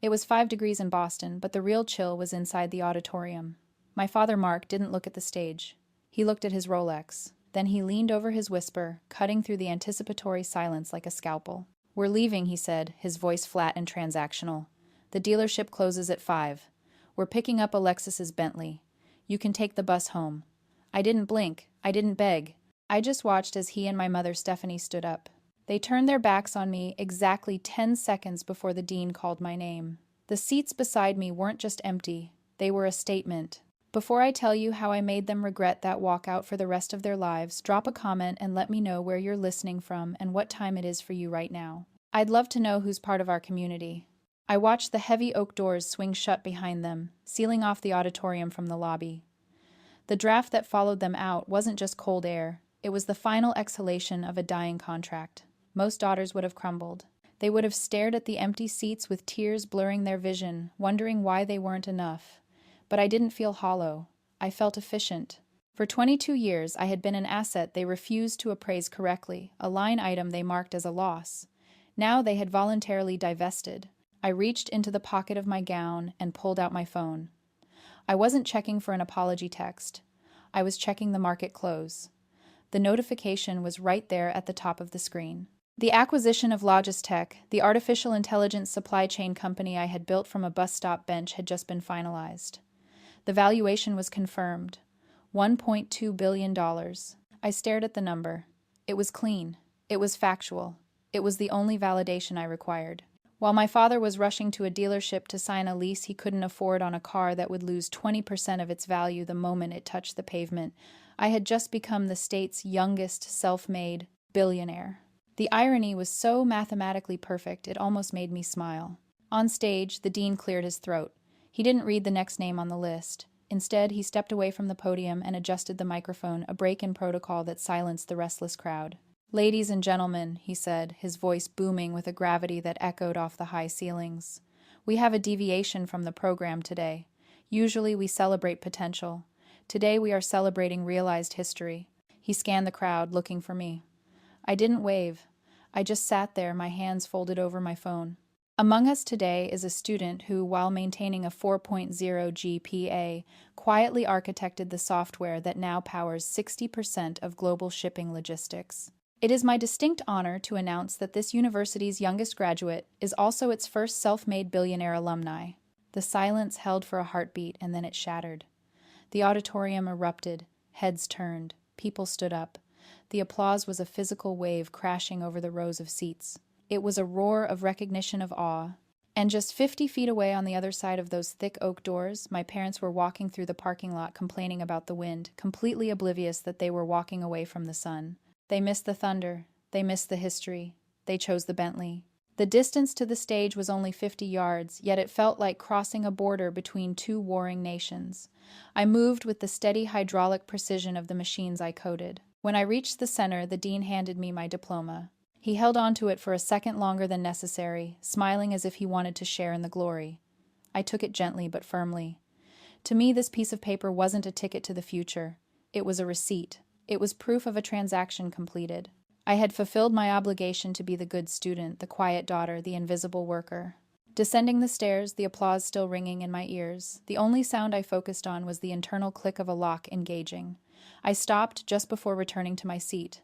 It was 5 degrees in Boston, but the real chill was inside the auditorium. My father, Mark, didn't look at the stage. He looked at his Rolex. Then he leaned over his whisper, cutting through the anticipatory silence like a scalpel. "We're leaving," he said, his voice flat and transactional. "The dealership closes at 5. We're picking up Alexis's Bentley. You can take the bus home." I didn't blink. I didn't beg. I just watched as he and my mother Stephanie stood up. They turned their backs on me exactly 10 seconds before the dean called my name. The seats beside me weren't just empty. They were a statement. Before I tell you how I made them regret that walkout for the rest of their lives, drop a comment and let me know where you're listening from and what time it is for you right now. I'd love to know who's part of our community. I watched the heavy oak doors swing shut behind them, sealing off the auditorium from the lobby. The draft that followed them out wasn't just cold air. It was the final exhalation of a dying contract. Most daughters would have crumbled. They would have stared at the empty seats with tears blurring their vision, wondering why they weren't enough. But I didn't feel hollow. I felt efficient. For 22 years, I had been an asset they refused to appraise correctly, a line item they marked as a loss. Now they had voluntarily divested. I reached into the pocket of my gown and pulled out my phone. I wasn't checking for an apology text. I was checking the market close. The notification was right there at the top of the screen. The acquisition of Logistech, the artificial intelligence supply chain company I had built from a bus stop bench, had just been finalized. The valuation was confirmed. $1.2 billion. I stared at the number. It was clean. It was factual. It was the only validation I required. While my father was rushing to a dealership to sign a lease he couldn't afford on a car that would lose 20% of its value the moment it touched the pavement, I had just become the state's youngest self-made billionaire. The irony was so mathematically perfect it almost made me smile. On stage, the dean cleared his throat. He didn't read the next name on the list. Instead, he stepped away from the podium and adjusted the microphone, a break in protocol that silenced the restless crowd. "Ladies and gentlemen," he said, his voice booming with a gravity that echoed off the high ceilings. "We have a deviation from the program today. Usually we celebrate potential. Today we are celebrating realized history." He scanned the crowd, looking for me. I didn't wave. I just sat there, my hands folded over my phone. Among us today is a student who, while maintaining a 4.0 GPA, quietly architected the software that now powers 60% of global shipping logistics. It is my distinct honor to announce that this university's youngest graduate is also its first self-made billionaire alumni. The silence held for a heartbeat, and then it shattered. The auditorium erupted. Heads turned. People stood up. The applause was a physical wave crashing over the rows of seats. It was a roar of recognition, of awe. And just 50 feet away on the other side of those thick oak doors, my parents were walking through the parking lot complaining about the wind, completely oblivious that they were walking away from the sun. They missed the thunder. They missed the history. They chose the Bentley. The distance to the stage was only 50 yards, yet it felt like crossing a border between two warring nations. I moved with the steady hydraulic precision of the machines I coded. When I reached the center, the dean handed me my diploma. He held onto it for a second longer than necessary, smiling as if he wanted to share in the glory. I took it gently but firmly. To me, this piece of paper wasn't a ticket to the future. It was a receipt. It was proof of a transaction completed. I had fulfilled my obligation to be the good student, the quiet daughter, the invisible worker. Descending the stairs, the applause still ringing in my ears, the only sound I focused on was the internal click of a lock engaging. I stopped just before returning to my seat.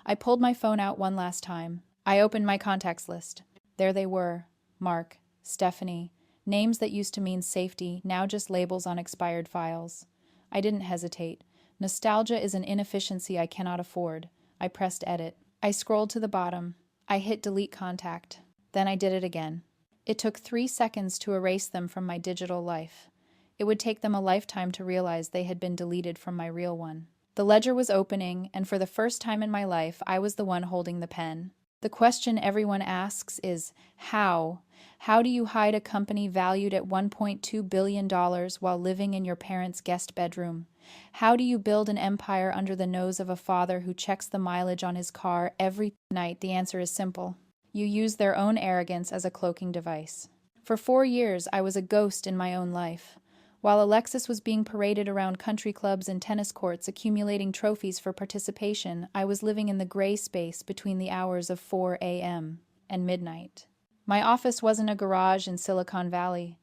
I pulled my phone out one last time. I opened my contacts list. There they were. Mark, Stephanie, names that used to mean safety, now just labels on expired files. I didn't hesitate. Nostalgia is an inefficiency I cannot afford. I pressed edit. I scrolled to the bottom. I hit delete contact. Then I did it again. It took 3 seconds to erase them from my digital life. It would take them a lifetime to realize they had been deleted from my real one. The ledger was opening, and for the first time in my life, I was the one holding the pen. The question everyone asks is, how? How do you hide a company valued at $1.2 billion while living in your parents' guest bedroom? How do you build an empire under the nose of a father who checks the mileage on his car every night? The answer is simple. You use their own arrogance as a cloaking device. For 4 years, I was a ghost in my own life. While Alexis was being paraded around country clubs and tennis courts accumulating trophies for participation, I was living in the gray space between the hours of 4 a.m. and midnight. My office wasn't a garage in Silicon Valley.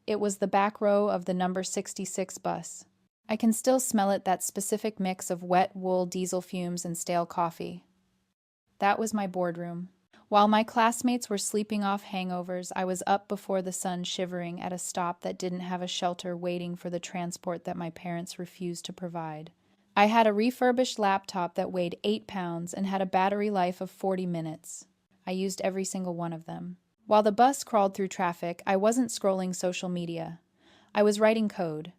It was the back row of the number 66 bus. I can still smell it, that specific mix of wet wool, diesel fumes, and stale coffee. That was my boardroom. While my classmates were sleeping off hangovers, I was up before the sun, shivering at a stop that didn't have a shelter, waiting for the transport that my parents refused to provide. I had a refurbished laptop that weighed 8 pounds and had a battery life of 40 minutes. I used every single one of them. While the bus crawled through traffic, I wasn't scrolling social media. I was writing code.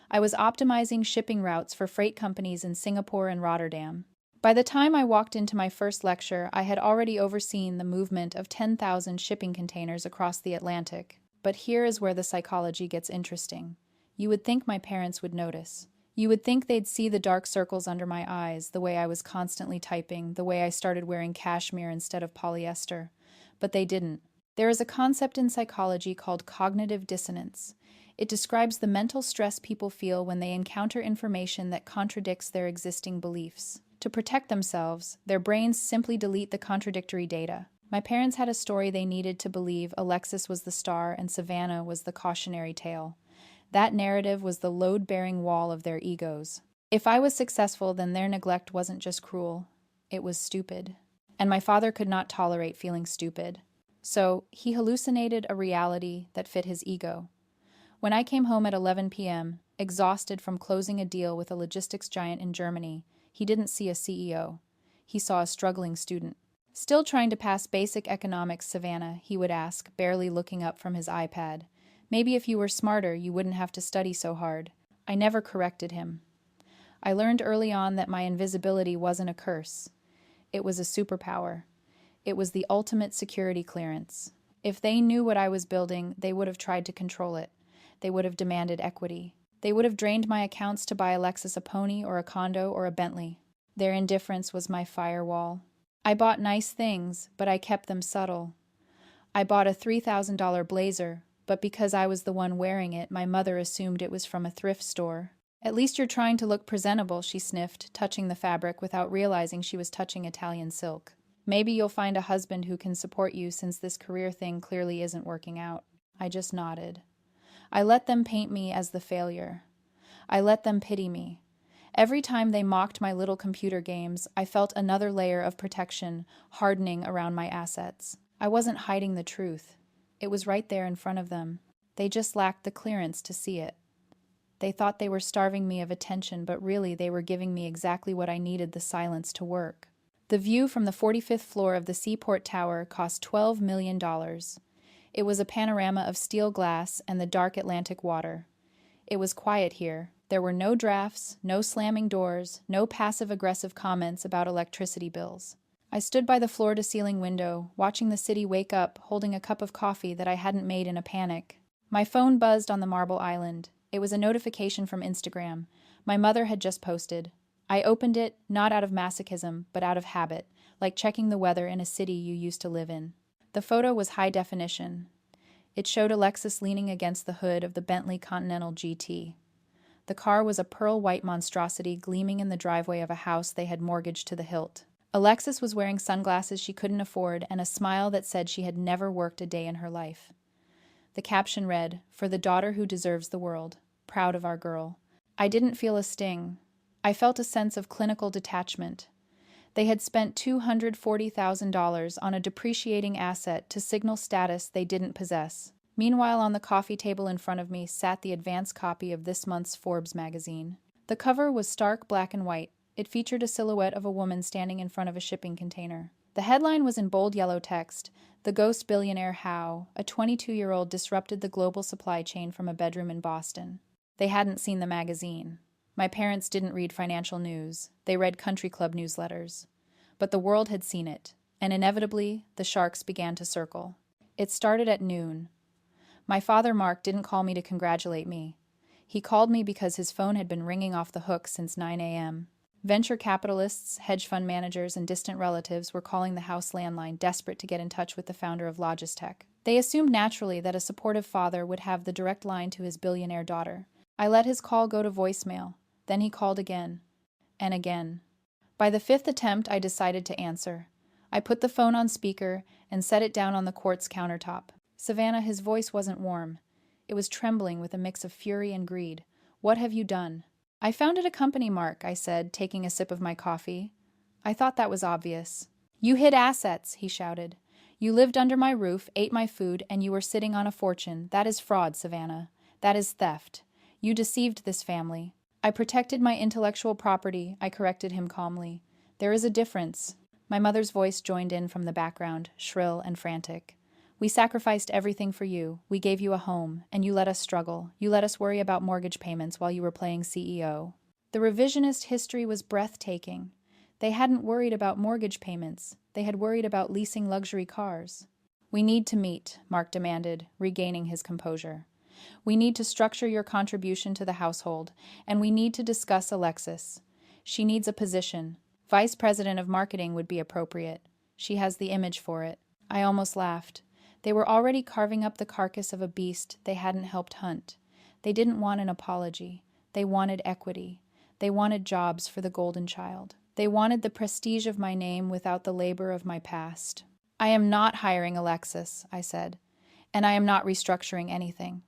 I was optimizing shipping routes for freight companies in Singapore and Rotterdam. By the time I walked into my first lecture, I had already overseen the movement of 10,000 shipping containers across the Atlantic. But here is where the psychology gets interesting. You would think my parents would notice. You would think they'd see the dark circles under my eyes, the way I was constantly typing, the way I started wearing cashmere instead of polyester. But they didn't. There is a concept in psychology called cognitive dissonance. It describes the mental stress people feel when they encounter information that contradicts their existing beliefs. To protect themselves, their brains simply delete the contradictory data. My parents had a story they needed to believe. Alexis was the star and Savannah was the cautionary tale. That narrative was the load-bearing wall of their egos. If I was successful, then their neglect wasn't just cruel, it was stupid. And my father could not tolerate feeling stupid. So he hallucinated a reality that fit his ego. When I came home at 11 p.m., exhausted from closing a deal with a logistics giant in Germany, he didn't see a CEO. He saw a struggling student. "Still trying to pass basic economics, Savannah?" he would ask, barely looking up from his iPad. "Maybe if you were smarter, you wouldn't have to study so hard." I never corrected him. I learned early on that my invisibility wasn't a curse. It was a superpower. It was the ultimate security clearance. If they knew what I was building, they would have tried to control it. They would have demanded equity. They would have drained my accounts to buy Alexis a pony or a condo or a Bentley. Their indifference was my firewall. I bought nice things, but I kept them subtle. I bought a $3,000 blazer, but because I was the one wearing it, my mother assumed it was from a thrift store. "At least you're trying to look presentable," she sniffed, touching the fabric without realizing she was touching Italian silk. "Maybe you'll find a husband who can support you, since this career thing clearly isn't working out." I just nodded. I let them paint me as the failure. I let them pity me. Every time they mocked my little computer games, I felt another layer of protection hardening around my assets. I wasn't hiding the truth. It was right there in front of them. They just lacked the clearance to see it. They thought they were starving me of attention, but really they were giving me exactly what I needed: the silence to work. The view from the 45th floor of the Seaport Tower cost $12 million. It was a panorama of steel glass and the dark Atlantic water. It was quiet here. There were no drafts, no slamming doors, no passive-aggressive comments about electricity bills. I stood by the floor-to-ceiling window, watching the city wake up, holding a cup of coffee that I hadn't made in a panic. My phone buzzed on the marble island. It was a notification from Instagram. My mother had just posted. I opened it, not out of masochism, but out of habit, like checking the weather in a city you used to live in. The photo was high definition. It showed Alexis leaning against the hood of the Bentley Continental GT. The car was a pearl-white monstrosity gleaming in the driveway of a house they had mortgaged to the hilt. Alexis was wearing sunglasses she couldn't afford and a smile that said she had never worked a day in her life. The caption read, "For the daughter who deserves the world. Proud of our girl." I didn't feel a sting. I felt a sense of clinical detachment. They had spent $240,000 on a depreciating asset to signal status they didn't possess. Meanwhile, on the coffee table in front of me sat the advance copy of this month's Forbes magazine. The cover was stark black and white. It featured a silhouette of a woman standing in front of a shipping container. The headline was in bold yellow text: "The Ghost Billionaire How a 22-year-old Disrupted the Global Supply Chain from a Bedroom in Boston." They hadn't seen the magazine. My parents didn't read financial news. They read country club newsletters. But the world had seen it, and inevitably, the sharks began to circle. It started at noon. My father, Mark, didn't call me to congratulate me. He called me because his phone had been ringing off the hook since 9 a.m. Venture capitalists, hedge fund managers, and distant relatives were calling the house landline, desperate to get in touch with the founder of Logistech. They assumed naturally that a supportive father would have the direct line to his billionaire daughter. I let his call go to voicemail. Then he called again. And again. By the fifth attempt, I decided to answer. I put the phone on speaker and set it down on the quartz countertop. Savannah, his voice wasn't warm. It was trembling with a mix of fury and greed. What have you done? I founded a company, Mark, I said, taking a sip of my coffee. I thought that was obvious. You hid assets, he shouted. You lived under my roof, ate my food, and you were sitting on a fortune. That is fraud, Savannah. That is theft. You deceived this family. I protected my intellectual property, I corrected him calmly. There is a difference. My mother's voice joined in from the background, shrill and frantic. We sacrificed everything for you. We gave you a home, and you let us struggle. You let us worry about mortgage payments while you were playing CEO. The revisionist history was breathtaking. They hadn't worried about mortgage payments. They had worried about leasing luxury cars. We need to meet, Mark demanded, regaining his composure. We need to structure your contribution to the household, and we need to discuss Alexis. She needs a position. Vice President of Marketing would be appropriate. She has the image for it. I almost laughed. They were already carving up the carcass of a beast they hadn't helped hunt. They didn't want an apology. They wanted equity. They wanted jobs for the golden child. They wanted the prestige of my name without the labor of my past. I am not hiring Alexis, I said, and I am not restructuring anything.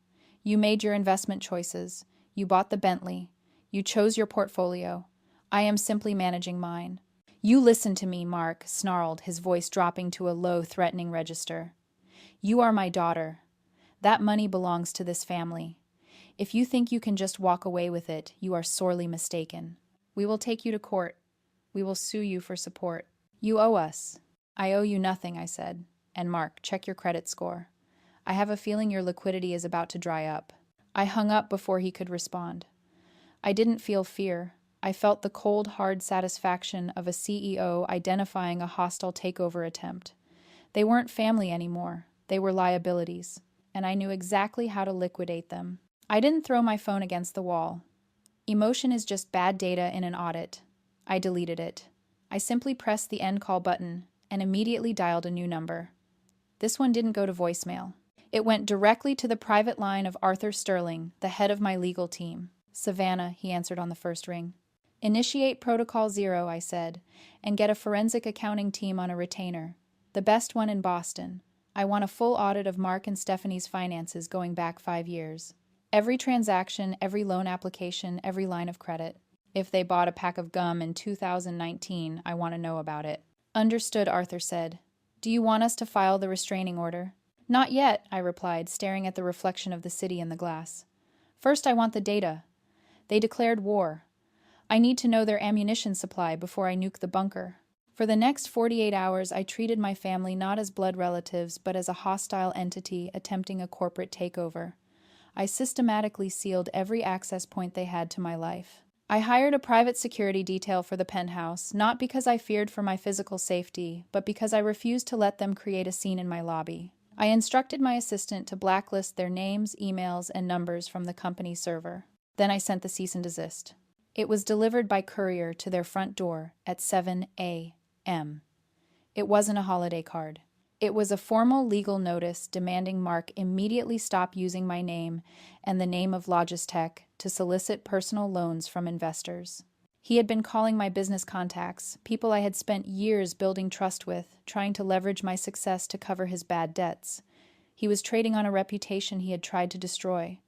You made your investment choices. You bought the Bentley. You chose your portfolio. I am simply managing mine. You listen to me, Mark snarled, his voice dropping to a low, threatening register. You are my daughter. That money belongs to this family. If you think you can just walk away with it, you are sorely mistaken. We will take you to court. We will sue you for support. You owe us. I owe you nothing, I said. And Mark, check your credit score. I have a feeling your liquidity is about to dry up. I hung up before he could respond. I didn't feel fear. I felt the cold, hard satisfaction of a CEO identifying a hostile takeover attempt. They weren't family anymore. They were liabilities, and I knew exactly how to liquidate them. I didn't throw my phone against the wall. Emotion is just bad data in an audit. I deleted it. I simply pressed the end call button and immediately dialed a new number. This one didn't go to voicemail. It went directly to the private line of Arthur Sterling, the head of my legal team. Savannah, he answered on the first ring. Initiate Protocol 0, I said, and get a forensic accounting team on a retainer. The best one in Boston. I want a full audit of Mark and Stephanie's finances going back 5 years. Every transaction, every loan application, every line of credit. If they bought a pack of gum in 2019, I want to know about it. Understood, Arthur said. Do you want us to file the restraining order? Not yet, I replied, staring at the reflection of the city in the glass. First, I want the data. They declared war. I need to know their ammunition supply before I nuke the bunker. For the next 48 hours, I treated my family not as blood relatives, but as a hostile entity attempting a corporate takeover. I systematically sealed every access point they had to my life. I hired a private security detail for the penthouse, not because I feared for my physical safety, but because I refused to let them create a scene in my lobby. I instructed my assistant to blacklist their names, emails, and numbers from the company server. Then I sent the cease and desist. It was delivered by courier to their front door at 7 a.m. It wasn't a holiday card. It was a formal legal notice demanding Mark immediately stop using my name and the name of Logistech to solicit personal loans from investors. He had been calling my business contacts, people I had spent years building trust with, trying to leverage my success to cover his bad debts. He was trading on a reputation he had tried to destroy.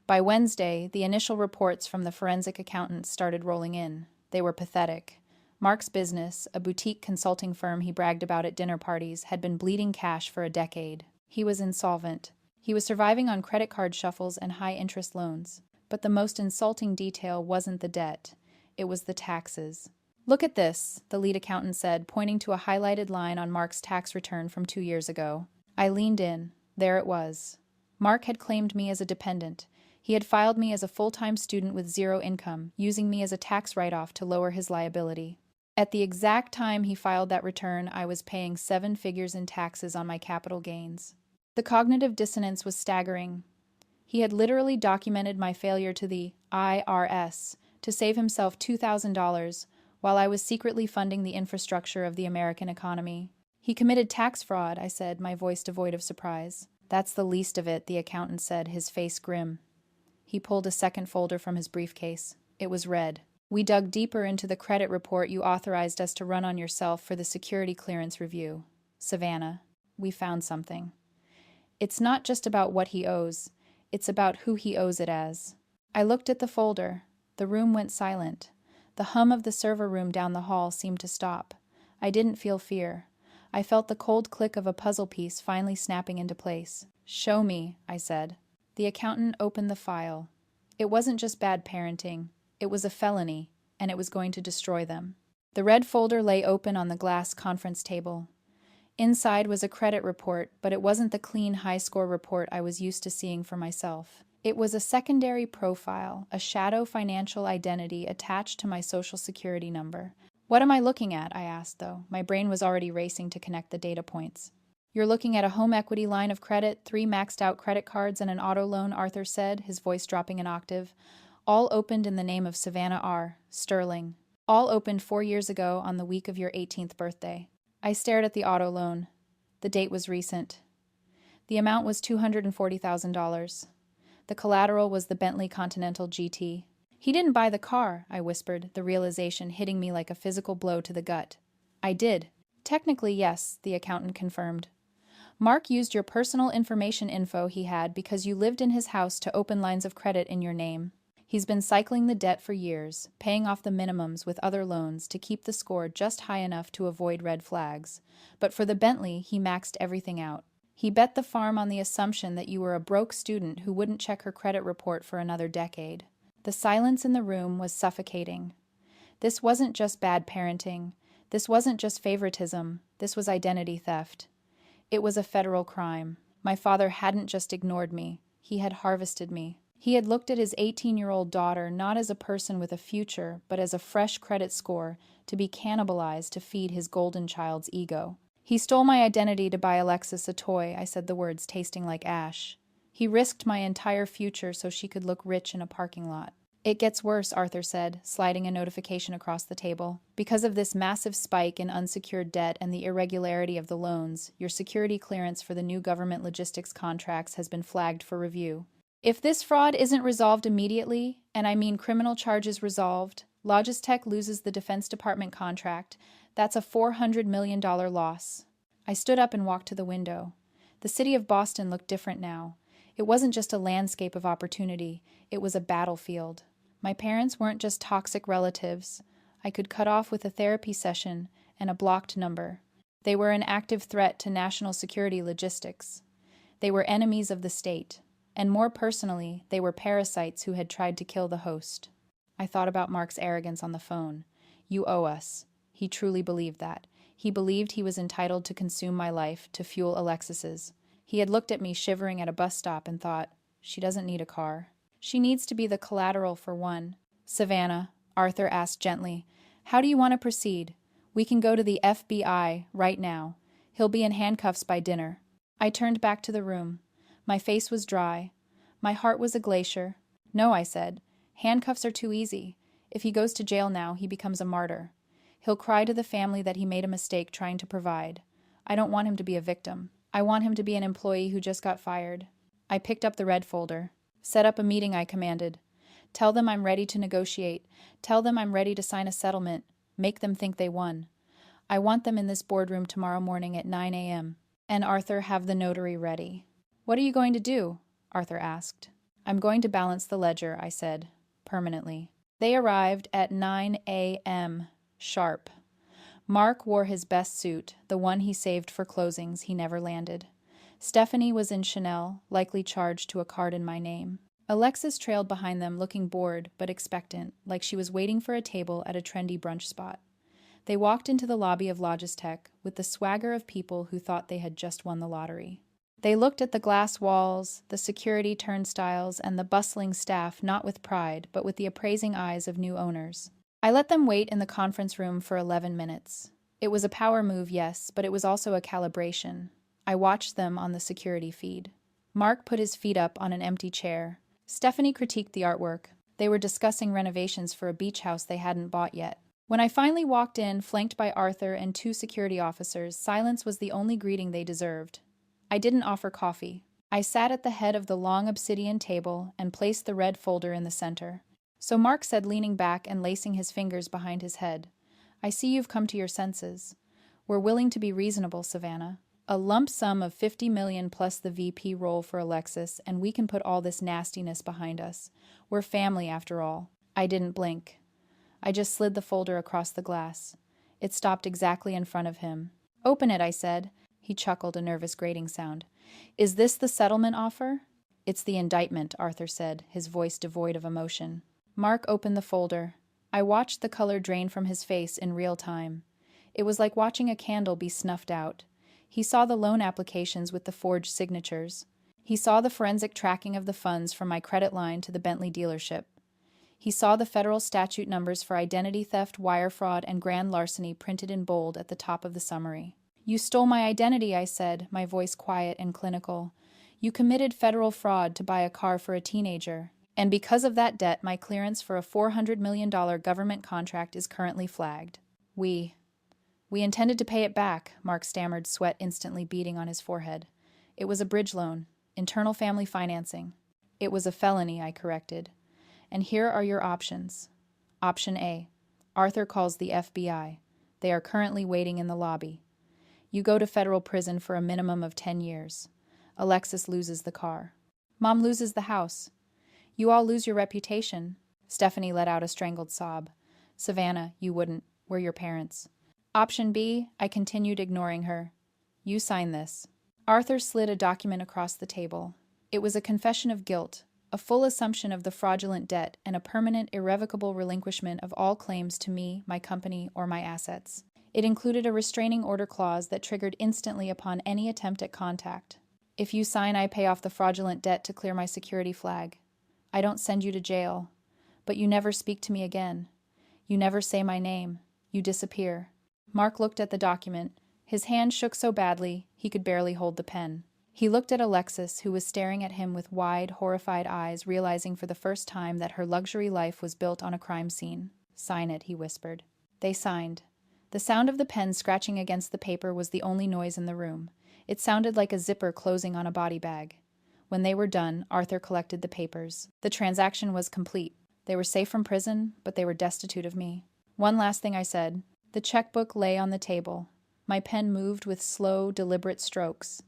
By Wednesday, the initial reports from the forensic accountants started rolling in. They were pathetic. Mark's business, a boutique consulting firm he bragged about at dinner parties, had been bleeding cash for a decade. He was insolvent. He was surviving on credit card shuffles and high-interest loans. But the most insulting detail wasn't the debt. It was the taxes. Look at this, the lead accountant said, pointing to a highlighted line on Mark's tax return from 2 years ago. I leaned in. There it was. Mark had claimed me as a dependent. He had filed me as a full-time student with zero income, using me as a tax write-off to lower his liability. At the exact time he filed that return, I was paying 7 figures in taxes on my capital gains. The cognitive dissonance was staggering. He had literally documented my failure to the IRS to save himself $2,000 while I was secretly funding the infrastructure of the American economy. He committed tax fraud, I said, my voice devoid of surprise. That's the least of it, the accountant said, his face grim. He pulled a second folder from his briefcase. It was red. We dug deeper into the credit report you authorized us to run on yourself for the security clearance review. Savannah, we found something. It's not just about what he owes, it's about who he owes it as. I looked at the folder. The room went silent. The hum of the server room down the hall seemed to stop. I didn't feel fear. I felt the cold click of a puzzle piece finally snapping into place. "Show me," I said. The accountant opened the file. It wasn't just bad parenting. It was a felony, and it was going to destroy them. The red folder lay open on the glass conference table. Inside was a credit report, but it wasn't the clean high-score report I was used to seeing for myself. It was a secondary profile, a shadow financial identity attached to my social security number. "What am I looking at?" I asked, though. My brain was already racing to connect the data points. "You're looking at a home equity line of credit, 3 maxed-out credit cards, and an auto loan," Arthur said, his voice dropping an octave. "All opened in the name of Savannah R. Sterling. All opened 4 years ago on the week of your 18th birthday." I stared at the auto loan. The date was recent. The amount was $240,000. The collateral was the Bentley Continental GT. "He didn't buy the car," I whispered, the realization hitting me like a physical blow to the gut. "I did." "Technically, yes," the accountant confirmed. "Mark used your personal information info he had because you lived in his house to open lines of credit in your name. He's been cycling the debt for years, paying off the minimums with other loans to keep the score just high enough to avoid red flags. But for the Bentley, he maxed everything out. He bet the farm on the assumption that you were a broke student who wouldn't check her credit report for another decade." The silence in the room was suffocating. This wasn't just bad parenting. This wasn't just favoritism. This was identity theft. It was a federal crime. My father hadn't just ignored me. He had harvested me. He had looked at his 18-year-old daughter not as a person with a future, but as a fresh credit score to be cannibalized to feed his golden child's ego. "He stole my identity to buy Alexis a toy," I said, the words tasting like ash. "He risked my entire future so she could look rich in a parking lot." "It gets worse," Arthur said, sliding a notification across the table. "Because of this massive spike in unsecured debt and the irregularity of the loans, your security clearance for the new government logistics contracts has been flagged for review. If this fraud isn't resolved immediately, and I mean criminal charges resolved, Logistech loses the Defense Department contract. That's a $400 million loss." I stood up and walked to the window. The city of Boston looked different now. It wasn't just a landscape of opportunity, it was a battlefield. My parents weren't just toxic relatives. I could cut off with a therapy session and a blocked number. They were an active threat to national security logistics. They were enemies of the state. And more personally, they were parasites who had tried to kill the host. I thought about Mark's arrogance on the phone. "You owe us." He truly believed that. He believed he was entitled to consume my life, to fuel Alexis's. He had looked at me shivering at a bus stop and thought, "She doesn't need a car. She needs to be the collateral for one." "Savannah," Arthur asked gently, "how do you want to proceed? We can go to the FBI right now. He'll be in handcuffs by dinner." I turned back to the room. My face was dry. My heart was a glacier. "No," I said. "Handcuffs are too easy. If he goes to jail now, he becomes a martyr. He'll cry to the family that he made a mistake trying to provide. I don't want him to be a victim. I want him to be an employee who just got fired." I picked up the red folder. "Set up a meeting," I commanded. "Tell them I'm ready to negotiate. Tell them I'm ready to sign a settlement. Make them think they won. I want them in this boardroom tomorrow morning at 9 a.m. And Arthur, have the notary ready." "What are you going to do?" Arthur asked. "I'm going to balance the ledger," I said, permanently. They arrived at 9 a.m. sharp. Mark wore his best suit, the one he saved for closings he never landed. Stephanie was in Chanel, likely charged to a card in my name. Alexis trailed behind them, looking bored but expectant, like she was waiting for a table at a trendy brunch spot. They walked into the lobby of Logistech with the swagger of people who thought they had just won the lottery. They looked at the glass walls, the security turnstiles, and the bustling staff not with pride, but with the appraising eyes of new owners. I let them wait in the conference room for 11 minutes. It was a power move, yes, but it was also a calibration. I watched them on the security feed. Mark put his feet up on an empty chair. Stephanie critiqued the artwork. They were discussing renovations for a beach house they hadn't bought yet. When I finally walked in, flanked by Arthur and 2 security officers, silence was the only greeting they deserved. I didn't offer coffee. I sat at the head of the long obsidian table and placed the red folder in the center. So Mark said, leaning back and lacing his fingers behind his head. I see you've come to your senses. We're willing to be reasonable, Savannah. A lump sum of $50 million plus the VP role for Alexis, and we can put all this nastiness behind us. We're family, after all. I didn't blink. I just slid the folder across the glass. It stopped exactly in front of him. Open it, I said. He chuckled, a nervous grating sound. Is this the settlement offer? It's the indictment, Arthur said, his voice devoid of emotion. Mark opened the folder. I watched the color drain from his face in real time. It was like watching a candle be snuffed out. He saw the loan applications with the forged signatures. He saw the forensic tracking of the funds from my credit line to the Bentley dealership. He saw the federal statute numbers for identity theft, wire fraud, and grand larceny printed in bold at the top of the summary. You stole my identity, I said, my voice quiet and clinical. You committed federal fraud to buy a car for a teenager. And because of that debt, my clearance for a $400 million government contract is currently flagged. We intended to pay it back, Mark stammered, sweat instantly beading on his forehead. It was a bridge loan, internal family financing. It was a felony, I corrected. And here are your options. Option A. Arthur calls the FBI. They are currently waiting in the lobby. You go to federal prison for a minimum of 10 years. Alexis loses the car. Mom loses the house. You all lose your reputation. Stephanie let out a strangled sob. Savannah, you wouldn't. We're your parents. Option B, I continued, ignoring her. You sign this. Arthur slid a document across the table. It was a confession of guilt, a full assumption of the fraudulent debt, and a permanent, irrevocable relinquishment of all claims to me, my company, or my assets. It included a restraining order clause that triggered instantly upon any attempt at contact. If you sign, I pay off the fraudulent debt to clear my security flag. I don't send you to jail. But you never speak to me again. You never say my name. You disappear. Mark looked at the document. His hand shook so badly he could barely hold the pen. He looked at Alexis, who was staring at him with wide, horrified eyes, realizing for the first time that her luxury life was built on a crime scene. Sign it, he whispered. They signed. The sound of the pen scratching against the paper was the only noise in the room. It sounded like a zipper closing on a body bag. When they were done, Arthur collected the papers. The transaction was complete. They were safe from prison, but they were destitute of me. One last thing I said. The checkbook lay on the table. My pen moved with slow, deliberate strokes.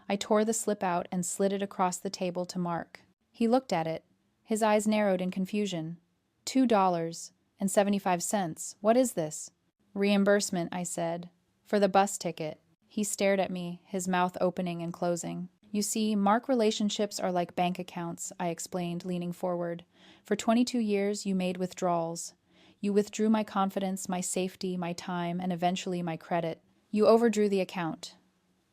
I tore the slip out and slid it across the table to Mark. He looked at it. His eyes narrowed in confusion. $2.75. What is this? Reimbursement, I said. For the bus ticket. He stared at me, his mouth opening and closing. You see, Mark, relationships are like bank accounts, I explained, leaning forward. For 22 years, you made withdrawals. You withdrew my confidence, my safety, my time, and eventually my credit. You overdrew the account.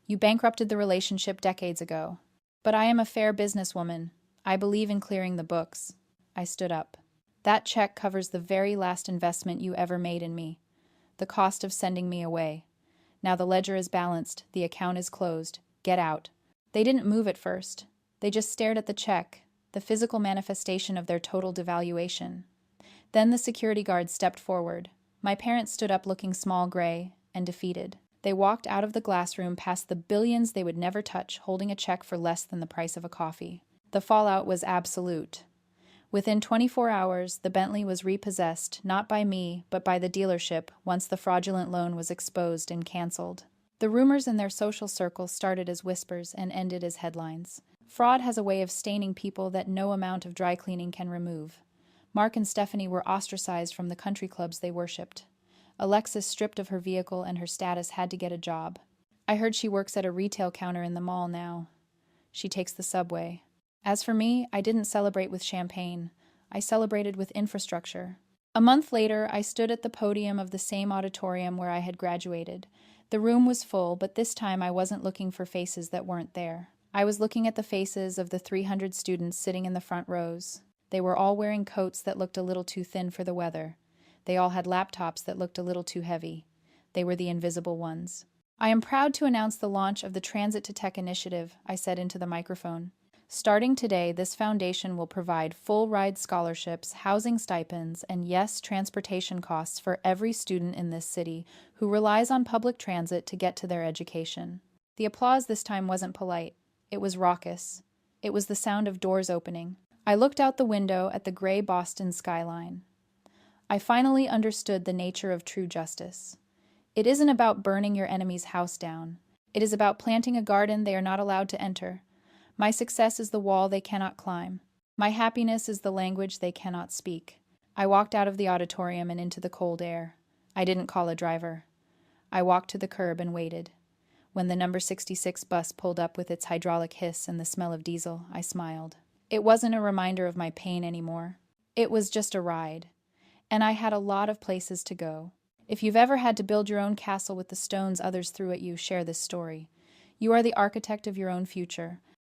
You bankrupted the relationship decades ago. But I am a fair businesswoman. I believe in clearing the books. I stood up. That check covers the very last investment you ever made in me. The cost of sending me away. Now the ledger is balanced. The account is closed. Get out. They didn't move at first. They just stared at the check, the physical manifestation of their total devaluation. Then the security guard stepped forward. My parents stood up looking small, gray, and defeated. They walked out of the glass room past the billions they would never touch, holding a check for less than the price of a coffee. The fallout was absolute. Within 24 hours, the Bentley was repossessed, not by me, but by the dealership, once the fraudulent loan was exposed and canceled. The rumors in their social circles started as whispers and ended as headlines. Fraud has a way of staining people that no amount of dry cleaning can remove. Mark and Stephanie were ostracized from the country clubs they worshipped. Alexis, stripped of her vehicle and her status, had to get a job. I heard she works at a retail counter in the mall now. She takes the subway. As for me, I didn't celebrate with champagne. I celebrated with infrastructure. A month later, I stood at the podium of the same auditorium where I had graduated. The room was full, but this time I wasn't looking for faces that weren't there. I was looking at the faces of the 300 students sitting in the front rows. They were all wearing coats that looked a little too thin for the weather. They all had laptops that looked a little too heavy. They were the invisible ones. I am proud to announce the launch of the Transit to Tech initiative, I said into the microphone. Starting today, this foundation will provide full-ride scholarships, housing stipends, and yes, transportation costs for every student in this city who relies on public transit to get to their education. The applause this time wasn't polite. It was raucous. It was the sound of doors opening. I looked out the window at the gray Boston skyline. I finally understood the nature of true justice. It isn't about burning your enemy's house down. It is about planting a garden they are not allowed to enter. My success is the wall they cannot climb. My happiness is the language they cannot speak. I walked out of the auditorium and into the cold air. I didn't call a driver. I walked to the curb and waited. When the number 66 bus pulled up with its hydraulic hiss and the smell of diesel, I smiled. It wasn't a reminder of my pain anymore. It was just a ride. And I had a lot of places to go. If you've ever had to build your own castle with the stones others threw at you, share this story. You are the architect of your own future,